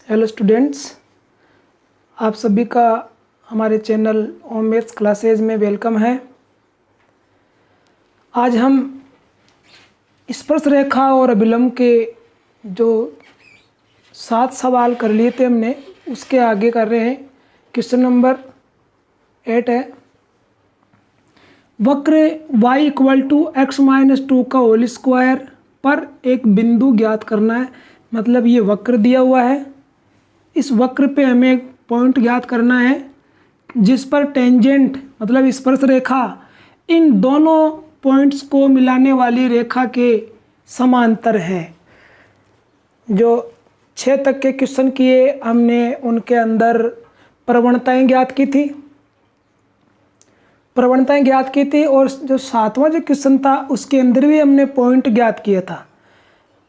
Hello students, आप सभी का हमारे चैनल ओम मैथ्स क्लासेज में वेलकम है। आज हम स्पर्शरेखा और अभिलंब के जो 7 सवाल कर लिए थे हमने, उसके आगे कर रहे हैं। क्वेश्चन नंबर 8 है, वक्र y = x-2 का होल स्क्वायर पर एक बिंदु ज्ञात करना है। मतलब ये वक्र दिया हुआ है, इस वक्र पे हमें एक पॉइंट ज्ञात करना है जिस पर टेंजेंट मतलब स्पर्श रेखा इन दोनों पॉइंट्स को मिलाने वाली रेखा के समांतर है। जो 6 तक के क्वेश्चन किए हमने, उनके अंदर प्रवणताएं ज्ञात की थी और जो 7वां जो क्वेश्चन था उसके अंदर भी हमने पॉइंट ज्ञात किया था।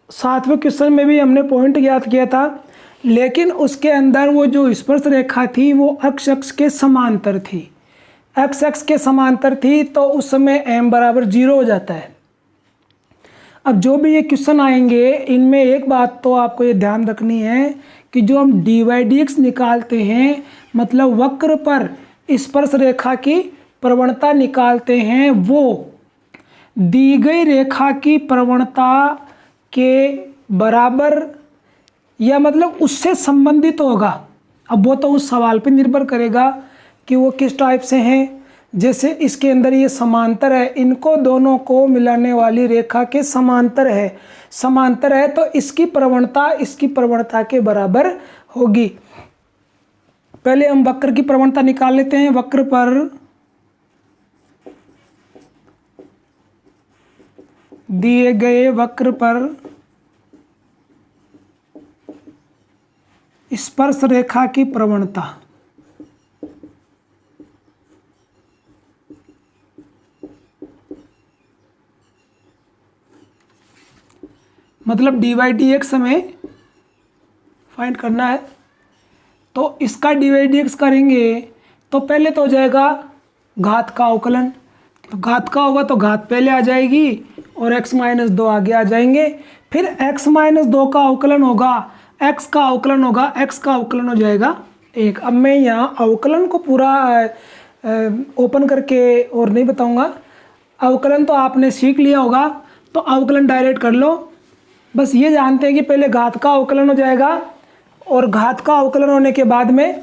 7वें क्वेश्चन में भी हमने पॉइंट ज्ञात किया था, लेकिन उसके अंदर वो जो स्पर्श रेखा थी वो x अक्ष के समांतर थी। x अक्ष के समांतर थी तो उस समय m = 0 हो जाता है। अब जो भी ये क्वेश्चन आएंगे इनमें एक बात तो आपको ये ध्यान रखनी है कि जो हम dy/dx निकालते हैं, मतलब वक्र पर स्पर्श रेखा की प्रवणता निकालते हैं, वो दी गई रेखा की प्रवणता के बराबर या मतलब उससे संबंधित होगा। अब वो तो उस सवाल पे निर्भर करेगा कि वो किस टाइप से हैं। जैसे इसके अंदर ये समांतर है, इनको दोनों को मिलाने वाली रेखा के समांतर है तो इसकी प्रवणता के बराबर होगी। पहले हम वक्र की प्रवणता निकाल लेते हैं। वक्र पर दिए गए वक्र पर स्पर्श रेखा की प्रवणता मतलब dy/dx हमें फाइंड करना है। तो इसका dy/dx करेंगे तो पहले तो हो जाएगा घात का अवकलन। तो घात का होगा तो घात पहले आ जाएगी और x-2 आगे आ जाएंगे। फिर x-2 का अवकलन होगा, x का अवकलन हो जाएगा 1। अब मैं यहाँ अवकलन को पूरा ओपन करके और नहीं बताऊँगा, अवकलन तो आपने सीख लिया होगा, तो अवकलन डायरेक्ट कर लो। बस ये जानते हैं कि पहले घात का अवकलन हो जाएगा और घात का अवकलन होने के बाद में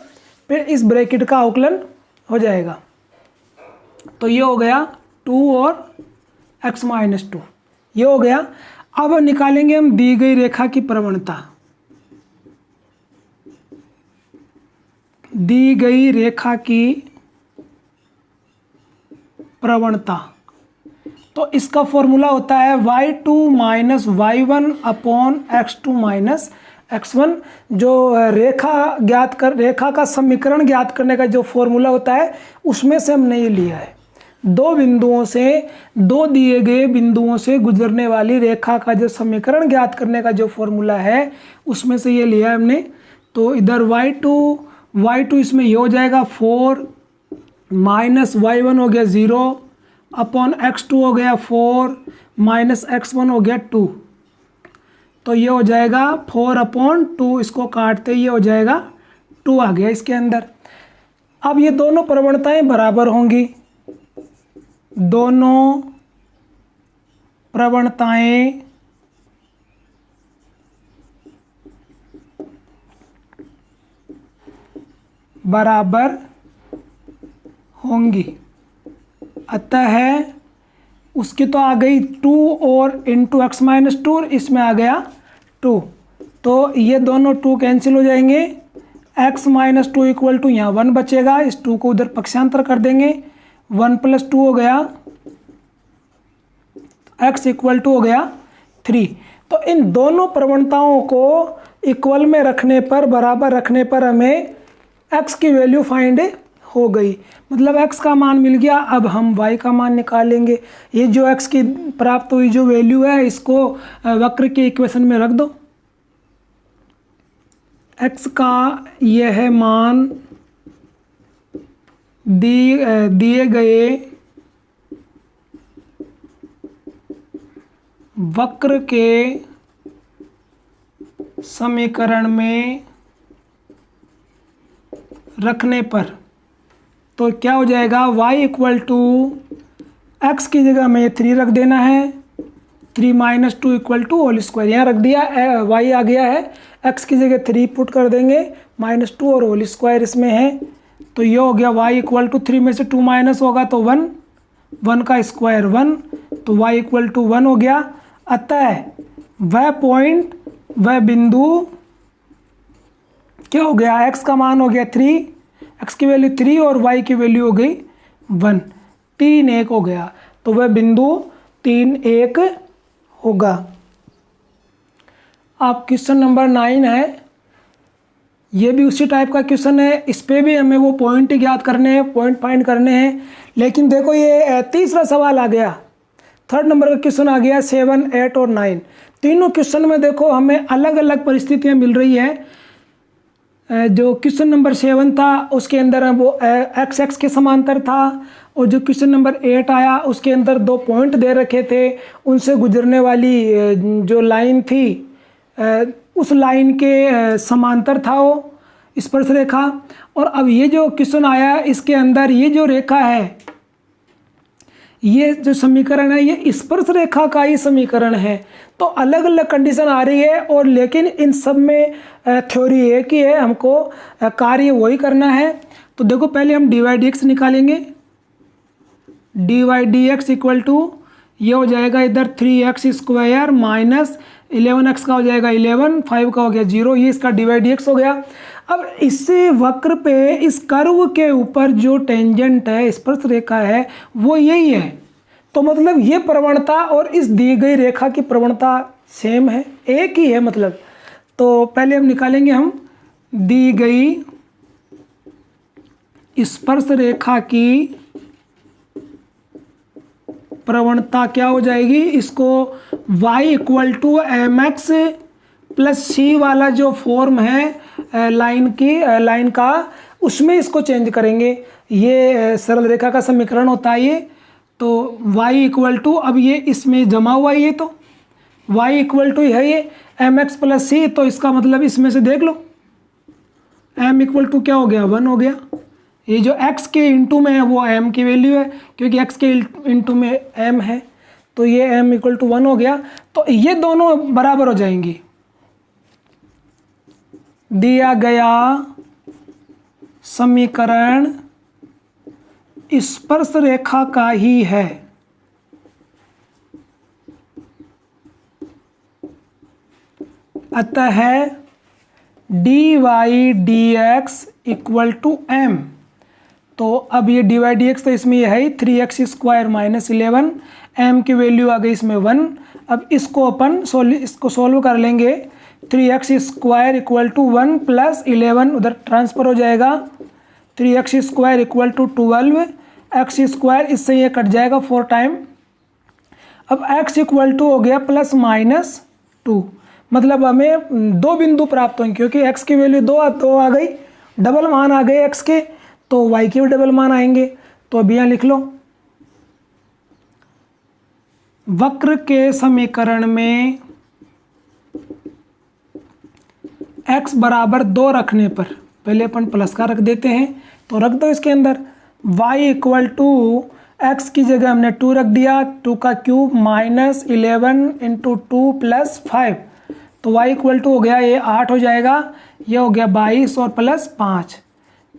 फिर इस ब्रैकेट का अवकलन हो जाएगा। तो ये हो गया 2 और x-2, ये हो गया। अब निकालेंगे हम दी गई रेखा की प्रवणता। दी गई रेखा की प्रवणता, तो इसका फॉर्मूला होता है y2 - y1 / x2 - x1। जो रेखा का समीकरण ज्ञात करने का जो फॉर्मूला होता है उसमें से हमने ये लिया है। दो दिए गए बिंदुओं से गुजरने वाली रेखा का जो समीकरण ज्ञात करने का जो फॉर्मूला है उसमें से ये लिया है हमने। तो इधर y2 इसमें ये हो जाएगा 4 - y1 हो गया 0 / x2 हो गया 4 - x1 हो गया 2। तो ये हो जाएगा 4/2, इसको काटते ये हो जाएगा 2 आ गया इसके अंदर। अब ये दोनों प्रवणताएं बराबर होंगी, दोनों प्रवणताएं बराबर होंगी। अतः उसकी तो आ गई 2 और इंटू x-2, इसमें आ गया 2। तो ये दोनों 2 कैंसिल हो जाएंगे। x-2 = यहाँ 1 बचेगा, इस 2 को उधर पक्षांतर कर देंगे, 1 + 2 हो गया, x = हो गया 3। तो इन दोनों प्रवणताओं को इक्वल में रखने पर, बराबर रखने पर हमें x की वैल्यू फाइंड हो गई। मतलब x का मान मिल गया। अब हम y का मान निकालेंगे। ये जो x की प्राप्त हुई जो वैल्यू है इसको वक्र के इक्वेशन में रख दो। x का यह मान दिए गए वक्र के समीकरण में रखने पर तो क्या हो जाएगा, y इक्वल टू एक्स की जगह हमें 3 रख देना है, 3 minus 2 equal to whole square, यहाँ रख दिया, y आ गया है, x की जगह 3 पुट कर देंगे, -2 और होल स्क्वायर इसमें है, तो ये हो गया y इक्वल टू 3 में से 2 माइनस होगा तो 1, 1 का स्क्वायर 1, तो y इक्वल टू 1 हो गया। अतः वह पॉइंट, वह बिंदु क्या हो गया, x का मान हो गया 3, x की वैल्यू 3 और y की वैल्यू हो गई 1, 3 1 हो गया, तो वह बिंदु 3 1 होगा। अब क्वेश्चन नंबर 9 है, ये भी उसी टाइप का क्वेश्चन है, इस पे भी हमें वो पॉइंट ज्ञात करने हैं, पॉइंट फाइंड करने हैं, लेकिन देखो ये तीसरा सवाल आ गया, 3rd नंबर का क्वेश्चन आ गया 7 8 और 9। तीनों क्वेश्चन में देखो हमें अलग अलग परिस्थितियां मिल रही है। जो क्वेश्चन नंबर 7 था उसके अंदर वो एक्स एक्स के समांतर था, और जो क्वेश्चन नंबर 8 आया उसके अंदर 2 पॉइंट दे रखे थे, उनसे गुजरने वाली जो लाइन थी उस लाइन के समांतर था वो स्पर्श रेखा। और अब ये जो क्वेश्चन आया इसके अंदर ये जो रेखा है, ये जो समीकरण है ये स्पर्श रेखा का ही समीकरण है, तो अलग अलग कंडीशन आ रही है, और लेकिन इन सब में थ्योरी एक ही है, हमको कार्य वही करना है। तो देखो पहले हम dy dx निकालेंगे, dy dx इक्वल टू ये हो जाएगा इधर 3x स्क्वायर माइनस 11x का हो जाएगा 11, 5 का हो गया 0, ये इसका dy dx हो गया। अब इससे वक्र पे इस कर्व के ऊपर जो टेंजेंट है, स्पर्श रेखा है, वो यही है, तो मतलब ये प्रवणता और इस दी गई रेखा की प्रवणता सेम है, एक ही है मतलब। तो पहले हम निकालेंगे, हम दी गई स्पर्श रेखा की प्रवणता क्या हो जाएगी, इसको y equal to M X plus C वाला जो फॉर्म है लाइन का, उसमें इसको चेंज करेंगे, ये सरल रेखा का समीकरण होता है ये। तो y इक्वल टू, अब ये इसमें जमा हुआ है, ये तो y इक्वल टू है ये एम एक्स प्लस सी, तो इसका मतलब इसमें से देख लो m इक्वल टू क्या हो गया, 1 हो गया। ये जो x के इंटू में है वो m की वैल्यू है, क्योंकि x के इंटू में m है, तो ये m इक्वल टू 1 हो गया। तो ये दोनों बराबर हो जाएंगी, दिया गया समीकरण स्पर्श रेखा का ही है। अतः dy dx equal to m, तो अब ये dy dx तो इसमें ये है 3x स्क्वायर माइनस 11, m की वैल्यू आ गई इसमें 1। अब इसको अपन इसको सोल्व कर लेंगे, 3x square equal to 1 plus 11 उधर ट्रांसफर हो जाएगा, 3x square equal to 12, x square इससे ये कट जाएगा 4 टाइम। अब x इक्वल टू हो गया प्लस माइनस 2, मतलब हमें 2 बिंदु प्राप्त होंगे, क्योंकि x की वैल्यू 2 आ गई, डबल मान आ गए x के, तो y के भी डबल मान आएंगे। तो अब यहाँ लिख लो, वक्र के समीकरण में x बराबर 2 रखने पर, पहले अपन प्लस का रख देते हैं, तो रख दो इसके अंदर, y इक्वल टू x की जगह हमने 2 रख दिया, 2 का क्यूब माइनस 11 इंटू 2 प्लस 5, तो y इक्वल टू हो गया ये 8 हो जाएगा, ये हो गया 22 और प्लस 5,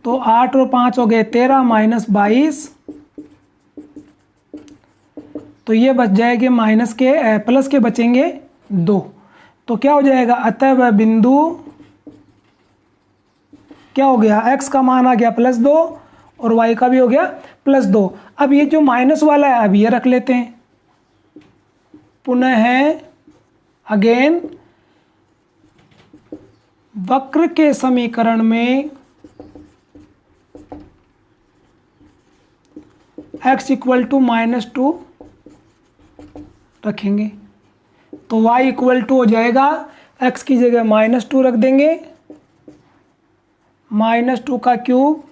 तो 8 और 5 हो गए 13 माइनस 22, तो ये बच जाएंगे माइनस के प्लस के बचेंगे 2, तो क्या हो जाएगा, अतः वह बिंदु क्या हो गया, x का मान आ गया प्लस 2 और y का भी हो गया प्लस 2। अब ये जो माइनस वाला है अब ये रख लेते हैं, पुनः है अगेन वक्र के समीकरण में x इक्वल टू -2 रखेंगे, तो y इक्वल टू हो जाएगा, x की जगह -2 रख देंगे, -2 का क्यूब,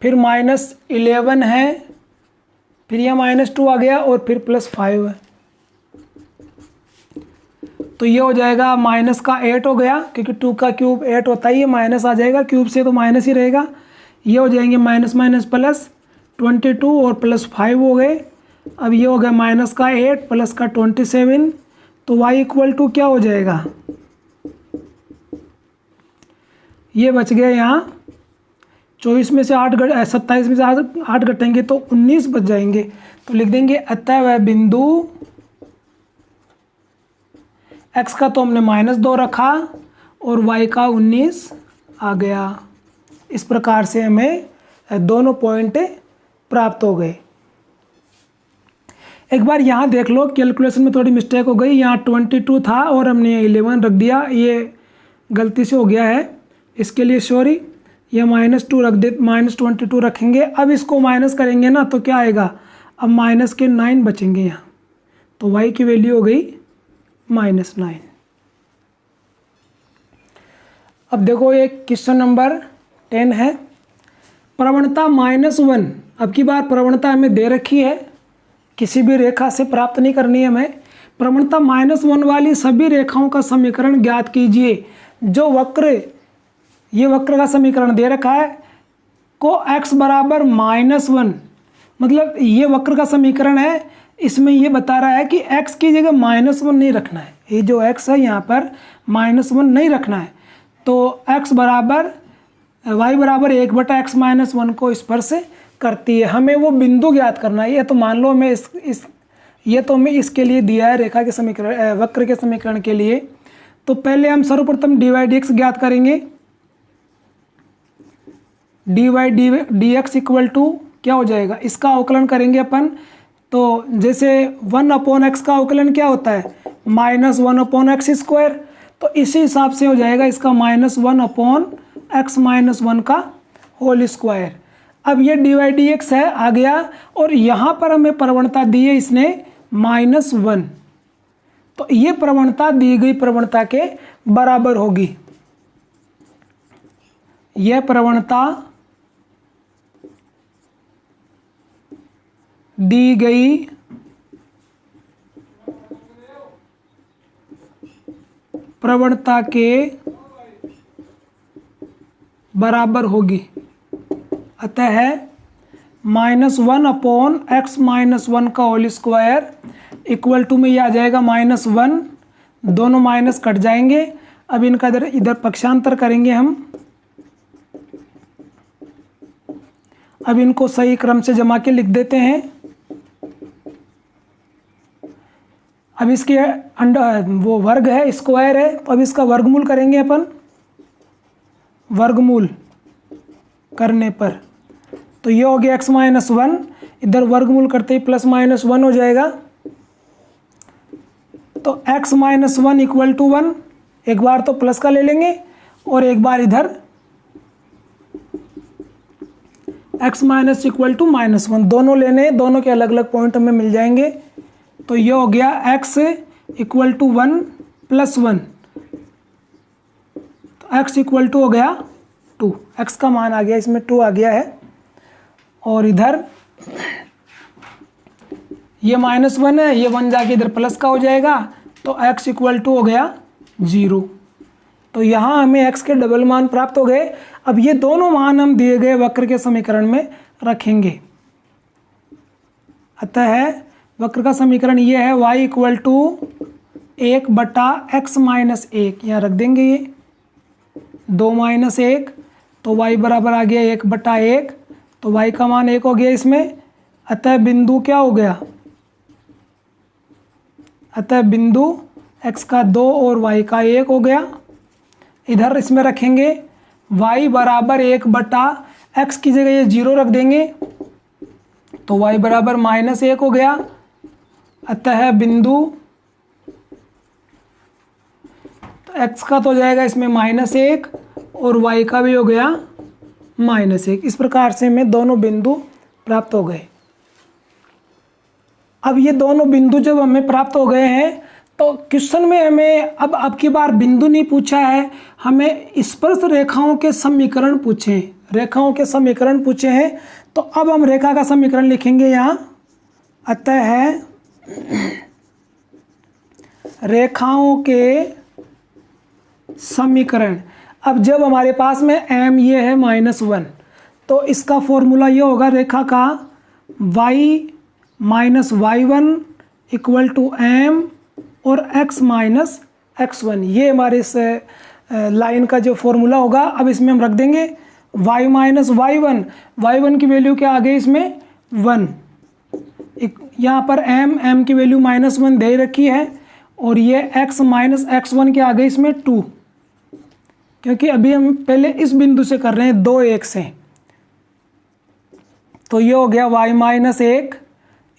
फिर -11 है, फिर यह -2 आ गया और फिर +5 है। तो ये हो जाएगा माइनस का 8 हो गया, क्योंकि 2 का क्यूब 8 होता ही है, माइनस आ जाएगा, क्यूब से तो माइनस ही रहेगा। ये हो जाएंगे माइनस माइनस प्लस 22 और प्लस 5 हो गए। अब ये हो गया माइनस का 8 प्लस का 27, तो y इक्वल टू क्या हो जाएगा, ये बच गया यहाँ 24 में से 27 में से 8 घटेंगे तो 19 बच जाएंगे। तो लिख देंगे अतः वह बिंदु x का तो हमने -2 रखा और y का 19 आ गया। इस प्रकार से हमें दोनों पॉइंट प्राप्त हो गए। एक बार यहाँ देख लो, कैलकुलेशन में थोड़ी मिस्टेक हो गई, यहाँ 22 था और हमने 11 रख दिया, ये गलती से हो गया है, इसके लिए सॉरी। ये -2 रख दे, -22 रखेंगे। अब इसको माइनस करेंगे ना तो क्या आएगा, अब माइनस के 9 बचेंगे यहाँ, तो y की वैल्यू हो गई -9। अब देखो ये क्वेश्चन नंबर 10 है, प्रवणता -1। अब की बार प्रवणता हमें दे रखी है, किसी भी रेखा से प्राप्त नहीं करनी है हमें। प्रवणता -1 वाली सभी रेखाओं का समीकरण ज्ञात कीजिए। जो वक्र, ये वक्र का समीकरण दे रखा है को x बराबर -1, मतलब ये वक्र का समीकरण है, इसमें ये बता रहा है कि x की जगह -1 नहीं रखना है, ये जो x है यहाँ पर -1 नहीं रखना है। तो x बराबर y बराबर 1/x - 1 को स्पर्श करती है। हमें वो बिंदु ज्ञात करना है। ये तो मान लो हमें ये तो हमें इसके लिए दिया है, रेखा के समीकरण, वक्र के समीकरण के लिए। तो पहले हम सर्वप्रथम dy/dx ज्ञात करेंगे। dy/dx इक्वल टू क्या हो जाएगा, इसका अवकलन करेंगे अपन। तो जैसे 1/x का अवकलन क्या होता है, -1/x², तो इसी हिसाब से हो जाएगा इसका -1/x - 1 का होल स्क्वायर। अब ये dy/dx है आ गया, और यहाँ पर हमें प्रवणता दी है इसने -1, तो ये प्रवणता दी गई प्रवणता के बराबर होगी। यह प्रवणता दी गई प्रवणता के बराबर होगी। अतः -1/x - 1 का होल स्क्वायर इक्वल टू में ये आ जाएगा -1, दोनों माइनस कट जाएंगे। अब इनका इधर पक्षांतर करेंगे हम। अब इनको सही क्रम से जमा के लिख देते हैं। अब इसके वो वर्ग है, स्क्वायर है, तो अब इसका वर्गमूल करेंगे अपन। वर्गमूल करने पर तो ये हो गया x - 1, इधर वर्गमूल करते ही +-1 हो जाएगा। तो x - 1 इक्वल टू 1, एक बार तो प्लस का ले लेंगे और एक बार इधर x - इक्वल टू -1, दोनों लेने, दोनों के अलग अलग पॉइंट हमें मिल जाएंगे। तो ये हो गया x इक्वल टू 1 + 1, तो x इक्वल टू हो गया 2, x का मान आ गया इसमें 2 आ गया है। और इधर ये -1 है, ये 1 जाके इधर प्लस का हो जाएगा, तो x इक्वल टू हो गया 0। तो यहाँ हमें x के डबल मान प्राप्त हो गए। अब ये दोनों मान हम दिए गए वक्र के समीकरण में रखेंगे। अतः वक्र का समीकरण ये है y इक्वल टू 1/x - 1, यहाँ रख देंगे ये 2 - 1, तो y बराबर आ गया 1/1, तो y का मान 1 हो गया इसमें। अतः बिंदु क्या हो गया, अतः बिंदु x का 2 और y का 1 हो गया। इधर इसमें रखेंगे y बराबर 1/x की जगह ये 0 रख देंगे, तो y बराबर -1 हो गया। अतः बिंदु तो x का तो हो जाएगा इसमें -1 और y का भी हो गया -1। इस प्रकार से हमें दोनों बिंदु प्राप्त हो गए। अब ये दोनों बिंदु जब हमें प्राप्त हो गए हैं तो क्वेश्चन में हमें अब की बार बिंदु नहीं पूछा है, हमें स्पर्श रेखाओं के समीकरण पूछे हैं, रेखाओं के समीकरण पूछे हैं। तो अब हम रेखा का समीकरण लिखेंगे यहाँ। अतः है रेखाओं के समीकरण। अब जब हमारे पास में m ये है -1, तो इसका फॉर्मूला ये होगा रेखा का y minus y1 equal to m और x माइनस x1। ये हमारे इस लाइन का जो फॉर्मूला होगा। अब इसमें हम रख देंगे y माइनस y1, y1 की वैल्यू क्या आ गई इसमें 1, यहाँ पर m की वैल्यू -1 दे रखी है, और ये x माइनस x1 क्या आ गई इसमें 2, क्योंकि अभी हम पहले इस बिंदु से कर रहे हैं 2 1 से। तो ये हो गया y माइनस 1,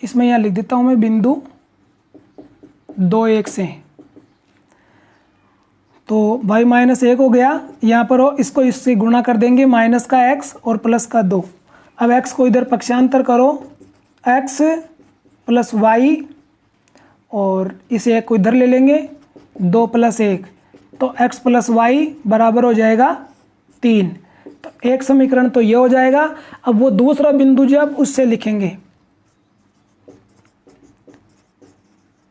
इसमें यहाँ लिख देता हूँ मैं बिंदु 2 1 से। तो y माइनस 1 हो गया यहाँ पर, हो इसको इससे गुणा कर देंगे माइनस का x और प्लस का 2। अब x को इधर पक्षांतर करो, x प्लस y, और इसे 1 को इधर ले लेंगे 2 प्लस 1, तो x प्लस y बराबर हो जाएगा 3। तो एक समीकरण तो ये हो जाएगा। अब वो दूसरा बिंदु जब उससे लिखेंगे,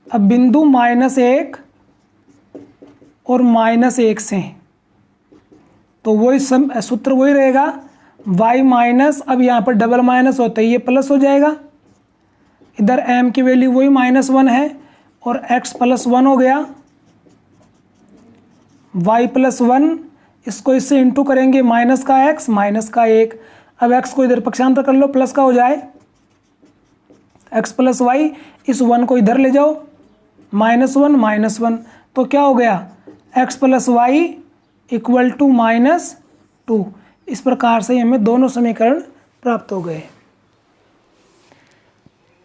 अब बिंदु -1 और -1 से, तो वही सूत्र वही रहेगा y माइनस, अब यहाँ पर डबल माइनस होता है ये प्लस हो जाएगा, इधर m की वैल्यू वही -1 है, और x प्लस 1 हो गया, y प्लस 1, इसको इससे इंटू करेंगे माइनस का x माइनस का 1। अब x को इधर पक्षांतर कर लो, प्लस का हो जाए x प्लस y, इस 1 को इधर ले जाओ -1 -1, तो क्या हो गया x plus y equal to -2। इस प्रकार से हमें दोनों समीकरण प्राप्त हो गए।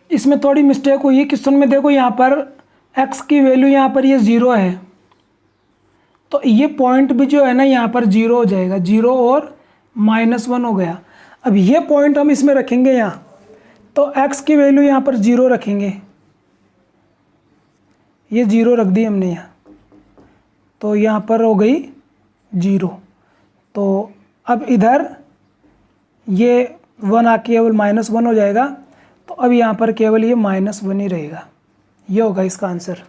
इसमें थोड़ी मिस्टेक हुई है क्वेश्चन में, देखो यहाँ पर x की वैल्यू यहाँ पर ये 0 है, तो ये पॉइंट भी जो है ना यहाँ पर 0 हो जाएगा, 0 और -1 हो गया। अब ये पॉइंट हम इसमें रखेंगे यहाँ, तो x की वैल्यू यहाँ पर 0 रखेंगे, ये 0 रख दी हमने यहाँ, तो यहाँ पर हो गई 0। तो अब इधर ये 1 आके केवल -1 हो जाएगा, तो अब यहाँ पर केवल ये -1 ही रहेगा। ये होगा इसका आंसर।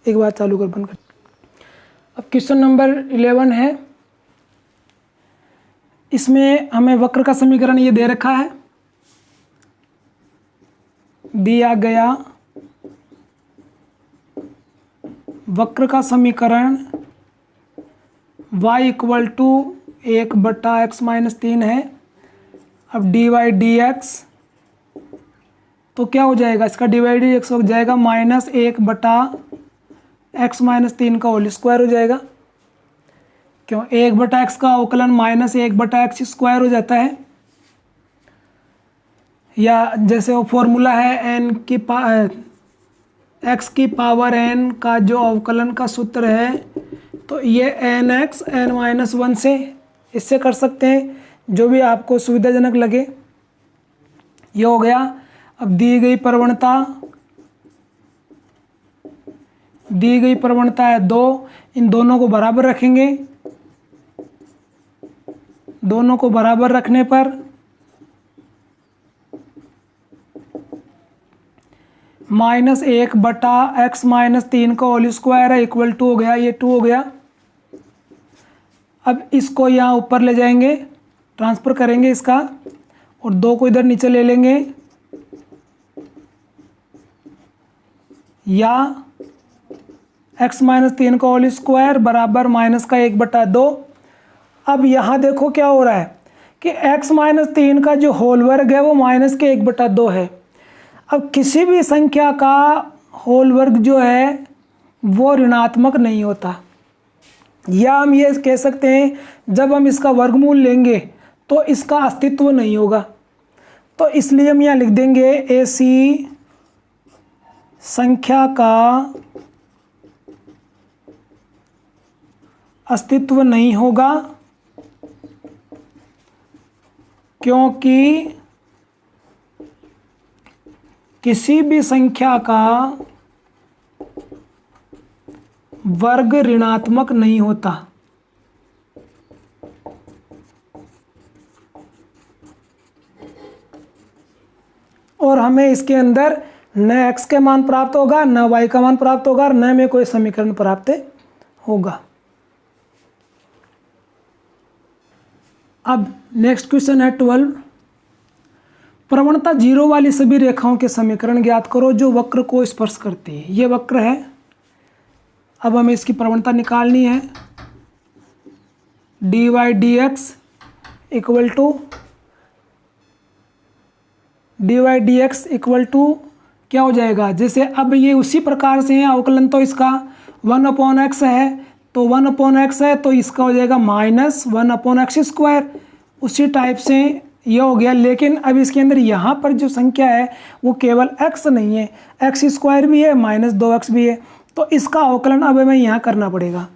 एक बार चालू कर बंद कर। अब क्वेश्चन नंबर 11 है, इसमें हमें वक्र का समीकरण ये दे रखा है, दिया गया वक्र का समीकरण y equal to 1/x minus 3 है। अब dy dx, तो क्या हो जाएगा इसका डिवाइड x हो जाएगा -1/x माइनस 3 का होल स्क्वायर हो जाएगा, क्यों 1/x का अवकलन -1/x स्क्वायर हो जाता है, या जैसे वो फॉर्मूला है x की पावर n का जो अवकलन का सूत्र है, तो ये nx n-1 से इससे कर सकते हैं, जो भी आपको सुविधाजनक लगे। ये हो गया। अब दी गई प्रवणता है 2, इन दोनों को बराबर रखेंगे, दोनों को बराबर रखने पर -1/x माइनस 3 का होल स्क्वायर है इक्वल टू हो गया, ये 2 हो गया। अब इसको यहाँ ऊपर ले जाएंगे, ट्रांसफ़र करेंगे इसका, और 2 को इधर नीचे ले लेंगे, या x माइनस 3 का होल स्क्वायर बराबर -1/2। अब यहाँ देखो क्या हो रहा है कि x माइनस 3 का जो होल वर्ग है वो -1/2 है। अब किसी भी संख्या का होल वर्ग जो है वो ऋणात्मक नहीं होता, या हम ये कह सकते हैं जब हम इसका वर्गमूल लेंगे तो इसका अस्तित्व नहीं होगा। तो इसलिए हम यहाँ लिख देंगे ऐसी संख्या का अस्तित्व नहीं होगा, क्योंकि किसी भी संख्या का वर्ग ऋणात्मक नहीं होता। और हम हमें इसके अंदर न x के मान प्राप्त होगा, न y का मान प्राप्त होगा, और न में कोई समीकरण प्राप्त होगा। अब नेक्स्ट क्वेश्चन है 12। प्रवणता 0 वाली सभी रेखाओं के समीकरण ज्ञात करो जो वक्र को स्पर्श करती है। ये वक्र है, अब हमें इसकी प्रवणता निकालनी है। dy dx इक्वल टू क्या हो जाएगा, जैसे अब ये उसी प्रकार से है, अवकलन तो इसका 1/x है, तो 1/x है तो इसका हो जाएगा -1/x²। उसी टाइप से ये हो गया, लेकिन अब इसके अंदर यहाँ पर जो संख्या है वो केवल x नहीं है, x² भी है, -2x भी है, तो इसका अवकलन अब हमें यहाँ करना पड़ेगा।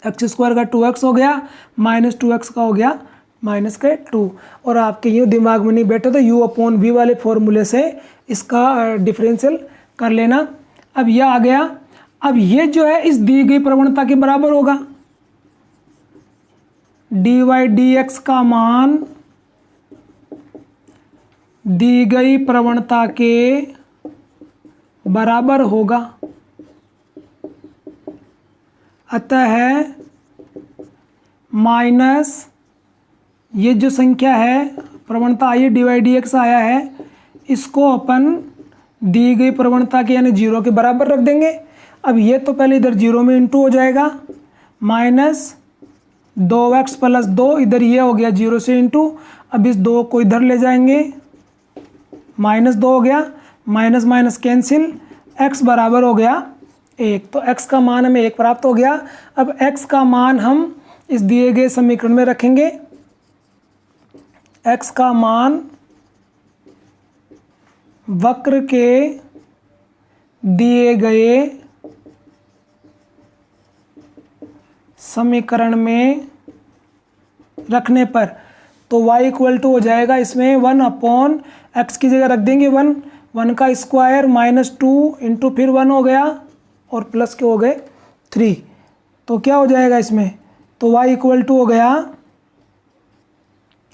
x² का 2x हो गया, -2x का हो गया -2, और आपके ये दिमाग में नहीं बैठे तो u/v वाले फॉर्मूले से इसका डिफरेंशियल कर लेना। अब यह आ गया, अब ये जो है इस दी गई प्रवणता के बराबर होगा। dy dx का मान दी गई प्रवणता के बराबर होगा, अतः माइनस ये जो संख्या है प्रवणता आई है dy dx आया है, इसको अपन दी गई प्रवणता के यानी 0 के बराबर रख देंगे। अब ये तो पहले इधर 0 में इंटू हो जाएगा, -2x + 2, इधर ये हो गया 0 से इंटू, अब इस 2 को इधर ले जाएंगे, -2 हो गया, माइनस माइनस कैंसिल, x बराबर हो गया 1, तो x का मान हमें 1 प्राप्त हो गया। अब x का मान हम इस दिए गए समीकरण में रखेंगे। x का मान वक्र के दिए गए समीकरण में रखने पर तो y इक्वल टू हो जाएगा इसमें 1/x की जगह रख देंगे 1 का स्क्वायर -2 इंटू फिर 1 हो गया और प्लस के हो गए 3, तो क्या हो जाएगा इसमें, तो y इक्वल टू हो गया,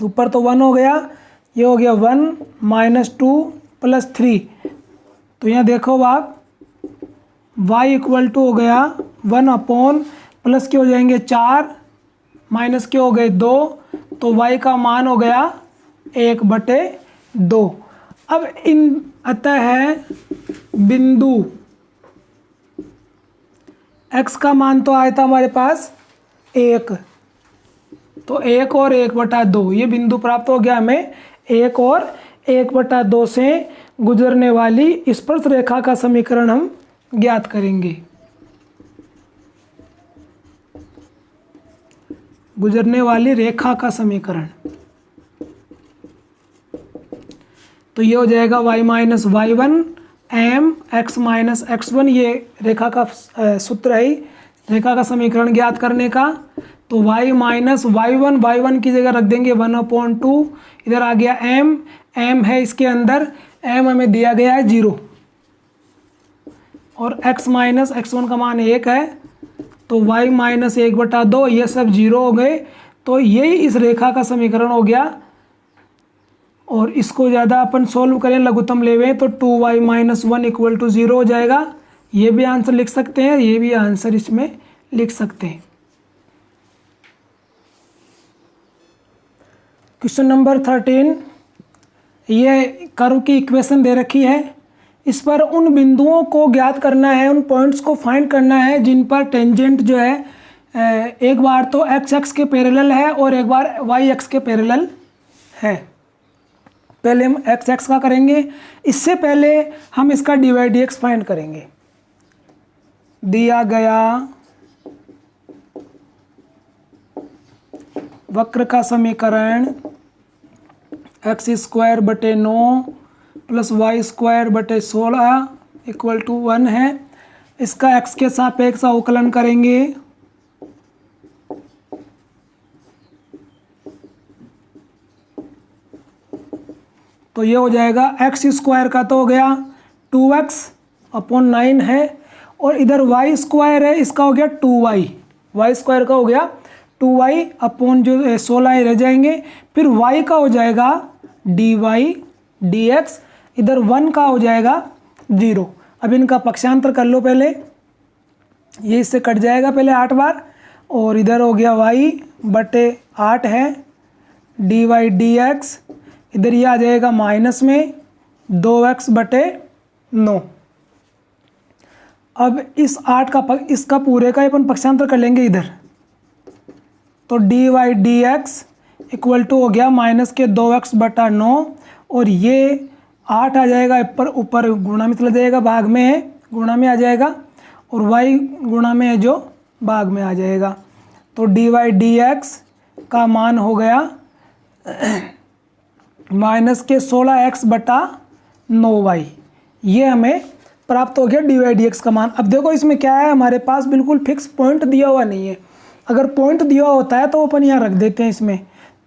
ऊपर तो 1 हो गया, ये हो गया 1 -2 + 3, तो यहाँ देखो आप y इक्वल टू हो गया 1/ प्लस के हो जाएंगे 4 माइनस के हो गए 2, तो y का मान हो गया 1/2। अब अतः बिंदु x का मान तो आया था हमारे पास 1, तो 1 और 1/2 ये बिंदु प्राप्त हो गया हमें। 1 और 1/2 से गुजरने वाली स्पर्श रेखा का समीकरण हम ज्ञात करेंगे। गुजरने वाली रेखा का समीकरण, तो ये हो जाएगा y - y1 m x - x1, ये रेखा का सूत्र है, रेखा का समीकरण ज्ञात करने का। तो y - y1 की जगह रख देंगे 1/2, इधर आ गया m है इसके अंदर, m हमें दिया गया है 0, और x - x1 का मान 1 है, तो y - 1/2 ये सब 0 हो गए, तो यही इस रेखा का समीकरण हो गया। और इसको ज़्यादा अपन सोल्व करें, लघुत्तम लेवें, तो 2y - 1 = 0 हो जाएगा। ये भी आंसर लिख सकते हैं, ये भी आंसर इसमें लिख सकते हैं। क्वेश्चन नंबर 13, ये कर्व की इक्वेशन दे रखी है, इस पर उन बिंदुओं को ज्ञात करना है, उन पॉइंट्स को फाइंड करना है जिन पर टेंजेंट जो है एक बार तो x एक्स के पैरेलल है और एक बार y एक्स के पैरेलल है। पहले हम x एक्स का करेंगे, इससे पहले हम इसका dy dx फाइंड करेंगे। दिया गया वक्र का समीकरण x² बटे 9 + y² बटे 16 = 1 है। इसका x के सापेक्ष अवकलन करेंगे, तो ये हो जाएगा x² का तो हो गया 2x/9 है, और इधर y² है, इसका हो गया 2y, y² का हो गया 2y अपॉन जो 16 रह जाएंगे, फिर y का हो जाएगा dy dx, इधर 1 का हो जाएगा 0। अब इनका पक्षांतर कर लो पहले, ये इससे कट जाएगा पहले 8 बार, और इधर हो गया y बटे 8 है dy dx, इधर ये आ जाएगा माइनस में 2x बटे 9। अब इस 8 का इसका पूरे का अपन पक्षांतर कर लेंगे इधर, तो dy dx इक्वल टू हो गया माइनस के 2x बटा 9, और ये 8 आ जाएगा ऊपर गुणा में चला जाएगा, भाग में है गुणा में आ जाएगा, और y गुणा में है जो भाग में आ जाएगा। तो dy dx का मान हो गया माइनस के 16x बटा 9y, ये हमें प्राप्त हो गया dy dx का मान। अब देखो इसमें क्या है, हमारे पास बिल्कुल फिक्स पॉइंट दिया हुआ नहीं है। अगर पॉइंट दिया होता है तो अपन यहाँ रख देते हैं इसमें,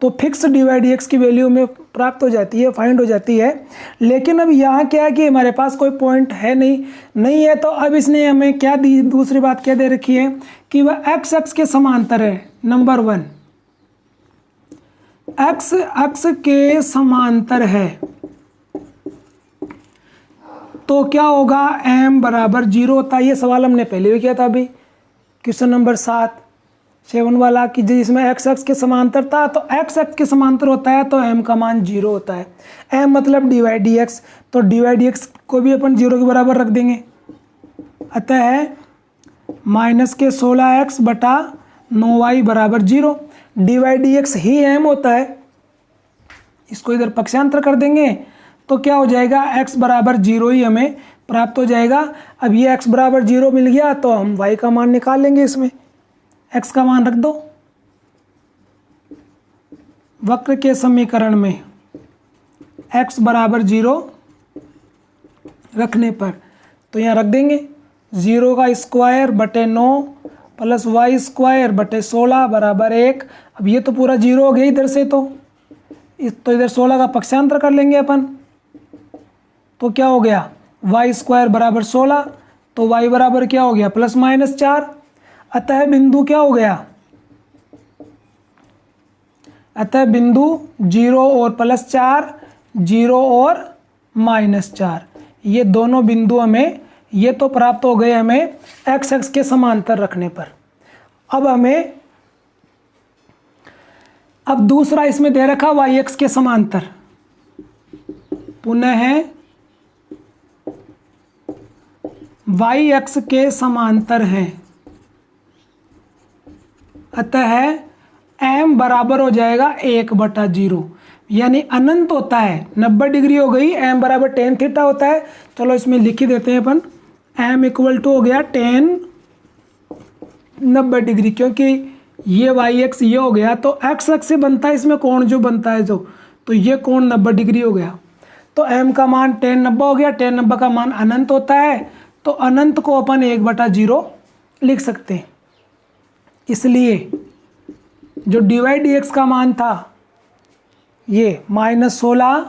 तो फिक्स dy dx की वैल्यू में प्राप्त हो जाती है, फाइंड हो जाती है। लेकिन अब यहाँ क्या है कि हमारे पास कोई पॉइंट है नहीं है, तो अब इसने हमें क्या दी, दूसरी बात क्या दे रखी है कि वह x अक्ष के समांतर है। नंबर 1 x अक्ष के समांतर है, तो क्या होगा, m बराबर 0 होता है। ये सवाल हमने पहले भी किया था अभी, क्वेश्चन नंबर 7 वाला, कि जिसमें x अक्ष के समांतर था, तो x अक्ष के समांतर होता है तो m का मान 0 होता है। m मतलब dy dx, तो dy dx को भी अपन 0 के बराबर रख देंगे। अतः है माइनस के 16x बटा 9y बराबर 0। dy dx ही m होता है, इसको इधर पक्षांतर कर देंगे तो क्या हो जाएगा, x बराबर 0 ही हमें प्राप्त हो जाएगा। अब ये x बराबर 0 मिल गया तो हम y का मान निकाल लेंगे, इसमें x का मान रख दो वक्र के समीकरण में। x बराबर 0 रखने पर तो यहाँ रख देंगे 0 का स्क्वायर बटे 9 प्लस y स्क्वायर बटे 16 बराबर 1। अब ये तो पूरा 0 हो गया इधर से, तो इधर 16 का पक्षांतर कर लेंगे अपन, तो क्या हो गया, y स्क्वायर बराबर 16, तो y बराबर क्या हो गया, प्लस माइनस 4। अतः बिंदु क्या हो गया, अतः बिंदु 0 और प्लस 4, 0 और -4, ये दोनों बिंदु हमें ये तो प्राप्त हो गए हमें x अक्ष के समांतर रखने पर। अब दूसरा इसमें दे रखा y अक्ष के समांतर, पुनः है y अक्ष के समांतर है, अतः m बराबर हो जाएगा 1/0, यानी अनंत होता है। 90 डिग्री हो गई, m बराबर tan थीटा होता है। चलो इसमें लिख ही देते हैं अपन, m इक्वल टू हो गया tan 90 डिग्री, क्योंकि ये y अक्ष ये हो गया तो x अक्ष से बनता है इसमें कोण जो बनता है जो, तो ये कोण 90 डिग्री हो गया। तो m का मान tan 90 हो गया, tan 90 का मान अनंत होता है, तो अनंत को अपन 1/0 लिख सकते हैं। इसलिए जो dy dx का मान था ये -16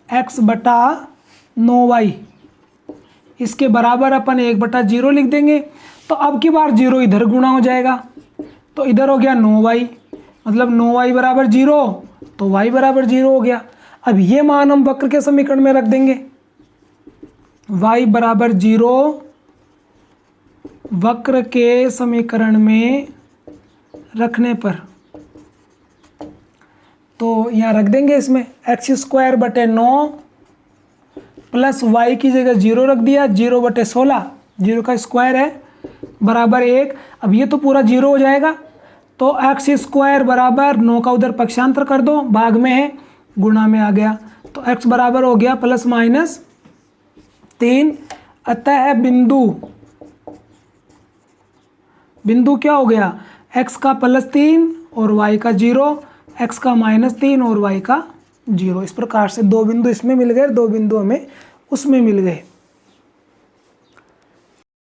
x बटा 9y, इसके बराबर अपन 1/0 लिख देंगे। तो अब की बार 0 इधर गुणा हो जाएगा, तो इधर हो गया 9y, मतलब 9y बराबर 0, तो y बराबर 0 हो गया। अब ये मान हम वक्र के समीकरण में रख देंगे, y बराबर 0 वक्र के समीकरण में रखने पर, तो यहाँ रख देंगे इसमें x स्क्वायर बटे 9 प्लस y की जगह 0 रख दिया, 0/16, 0 का स्क्वायर है बराबर 1। अब ये तो पूरा 0 हो जाएगा, तो x स्क्वायर बराबर 9 का उधर पक्षांतर कर दो, भाग में है गुणा में आ गया, तो x बराबर हो गया प्लस माइनस 3। अतः बिंदु क्या हो गया, x का +3 और y का 0, x का -3 और y का 0। इस प्रकार से 2 बिंदु इसमें मिल गए, 2 बिंदु हमें उसमें मिल गए।